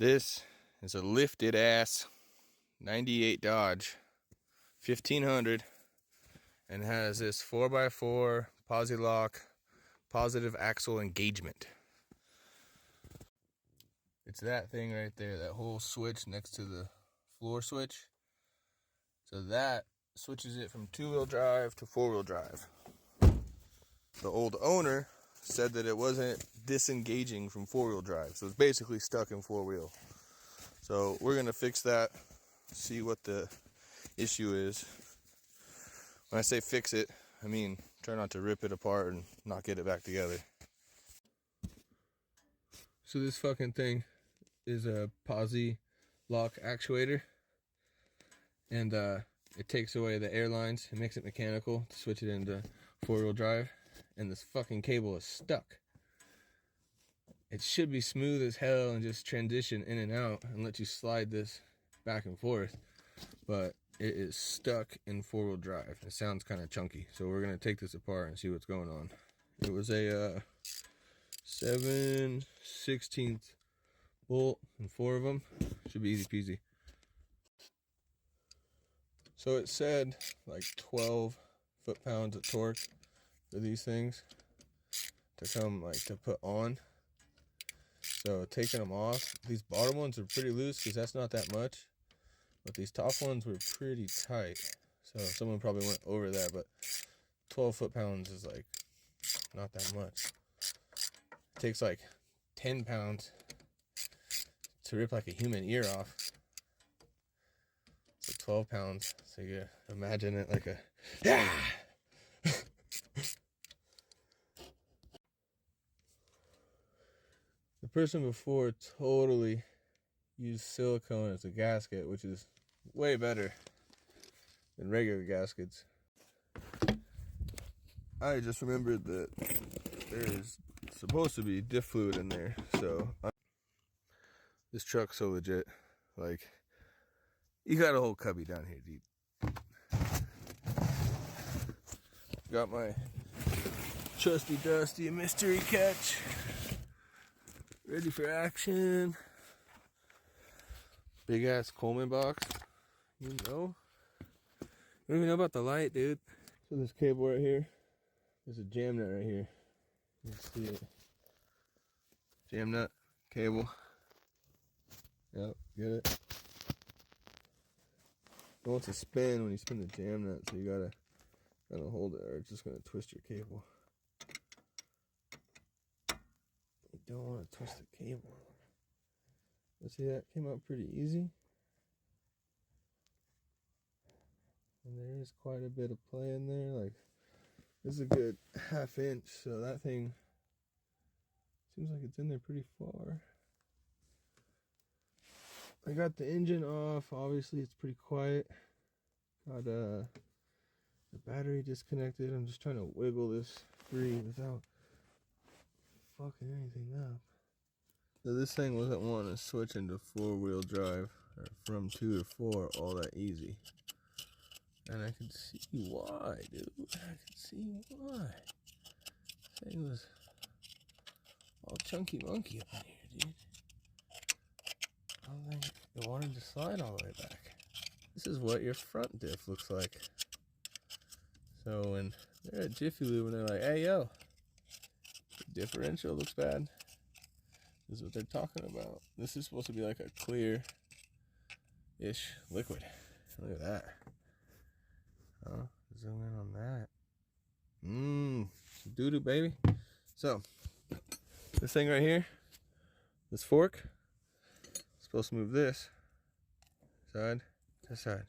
This is a lifted ass 98 Dodge 1500 and has this 4x4 posi lock positive axle engagement. It's that thing right there, that whole switch next to the floor switch. So that switches it from 2-wheel drive to 4-wheel drive. The old owner said that it wasn't disengaging from 4-wheel drive, so it's basically stuck in 4-wheel. So we're gonna fix that, see what the issue is. When I say fix it, I mean try not to rip it apart and not get it back together. So this fucking thing is a posi lock actuator, and it takes away the air lines and makes it mechanical to switch it into 4-wheel drive, and this fucking cable is stuck. It should be smooth as hell and just transition in and out and let you slide this back and forth, but it is stuck in 4-wheel drive. It sounds kind of chunky, so we're gonna take this apart and see what's going on. It was a 7/16 bolt and 4 of them. Should be easy peasy. So it said like 12 foot-pounds of torque for these things to come, like, to put on. So taking them off, these bottom ones are pretty loose because that's not that much, but these top ones were pretty tight. So someone probably went over that, but 12 foot-pounds is like not that much. It takes like 10 pounds to rip like a human ear off. So 12 pounds. So you imagine it like a The person before totally used silicone as a gasket, which is way better than regular gaskets. I just remembered that there is supposed to be diff fluid in there, so this truck's so legit. Like, you got a whole cubby down here deep. Got my trusty dusty mystery catch ready for action. Big ass Coleman box. You know, you don't even know about the light, dude. So this cable right here, there's a jam nut right here. You can see it. Jam nut, cable. Yep, get it. It wants to spin when you spin the jam nut, so you gotta hold it, or it's just gonna twist your cable. You don't want to twist the cable. But see, that came out pretty easy. And there is quite a bit of play in there. Like, this is a good ½ inch, so that thing seems like it's in there pretty far. I got the engine off. Obviously, it's pretty quiet. Got the battery disconnected. I'm just trying to wiggle this free without fucking anything up. So this thing wasn't wanting to switch into 4-wheel drive, or from 2 to 4 all that easy. And I can see why, dude. I can see why. This thing was all chunky monkey up in here, dude. I don't think it wanted to slide all the way back. This is what your front diff looks like. So when they're at Jiffy Lube and they're like, hey, yo, the differential looks bad, this is what they're talking about. This is supposed to be like a clear-ish liquid. Look at that. Oh, zoom in on that. Doo-doo, baby. So, this thing right here, this fork, is supposed to move this side to side.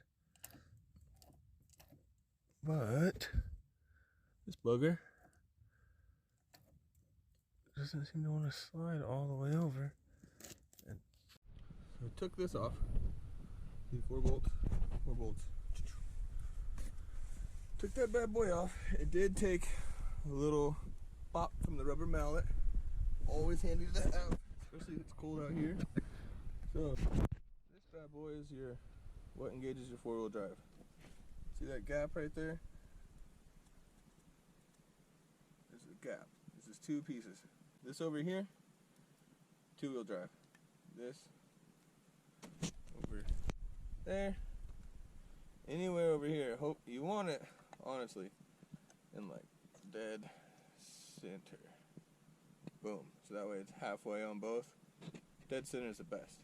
But this bugger doesn't seem to want to slide all the way over. And so I took this off. See, 4 bolts. Took that bad boy off. It did take a little pop from the rubber mallet. Always handy to have, especially if it's cold out here. So this bad boy is what engages your 4-wheel drive. See that gap right there? There's a gap. This is 2 pieces. This over here, 2-wheel drive. This over there, anywhere over here. Hope you want it, honestly, in like dead center. Boom. So that way it's halfway on both. Dead center is the best.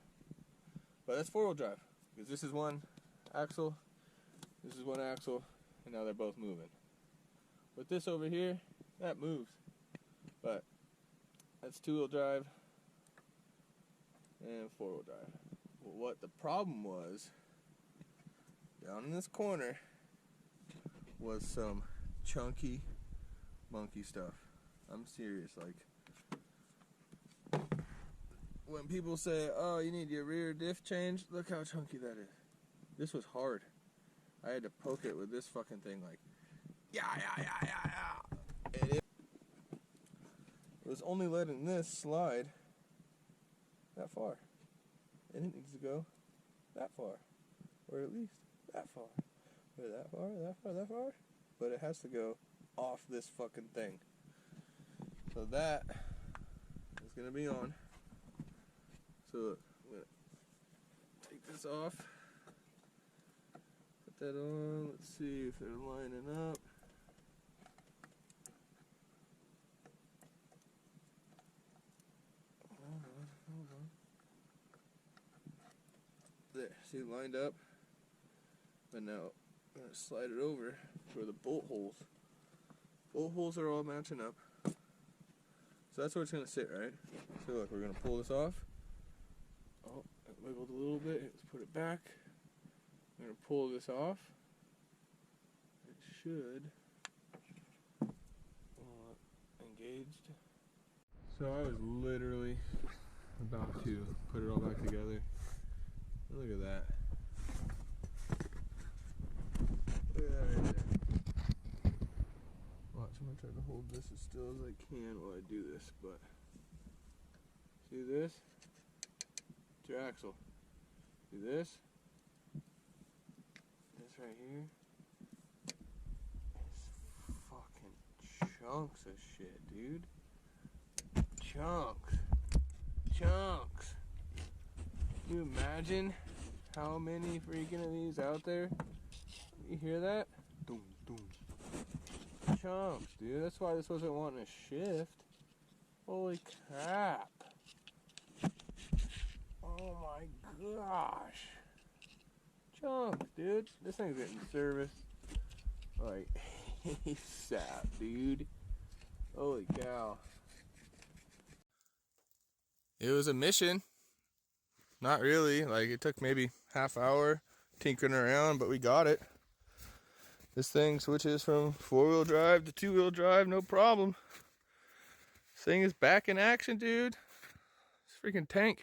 But that's four-wheel drive, because this is one axle, this is one axle, and now they're both moving. With this over here, that moves, but that's two-wheel drive and four-wheel drive. Well, what the problem was, down in this corner was some chunky monkey stuff. I'm serious, like, when people say, oh, you need your rear diff changed, look how chunky that is. This was hard. I had to poke it with this fucking thing, like, yeah. And it was only letting this slide that far. And it needs to go that far. Or at least that far. Or that far, that far, that far. But it has to go off this fucking thing. So that is going to be on. So look, I'm going to take this off. Put that on. Let's see if they're lining up. Hold on. There, see, lined up. And now I'm going to slide it over for the bolt holes. Bolt holes are all matching up. So that's where it's going to sit, right? So look, we're going to pull this off. Oh, it wiggled a little bit. Let's put it back. I'm going to pull this off. It should. Engaged. So I was literally about to put it all back together. Look at that. Look at that right there. Watch, I'm going to try to hold this as still as I can while I do this, but see this? It's your axle. See this? This right here? It's fucking chunks of shit, dude. Chunks. Chunks. Can you imagine how many freaking of these out there? You hear that? Doom, doom. Chunks, dude. That's why this wasn't wanting to shift. Holy crap. Oh my gosh. Chunks, dude. This thing's getting serviced like ASAP, dude. Holy cow. It was a mission. Not really. Like, it took maybe half hour tinkering around, but we got it. This thing switches from four-wheel drive to two-wheel drive, no problem. This thing is back in action, dude. It's a freaking tank.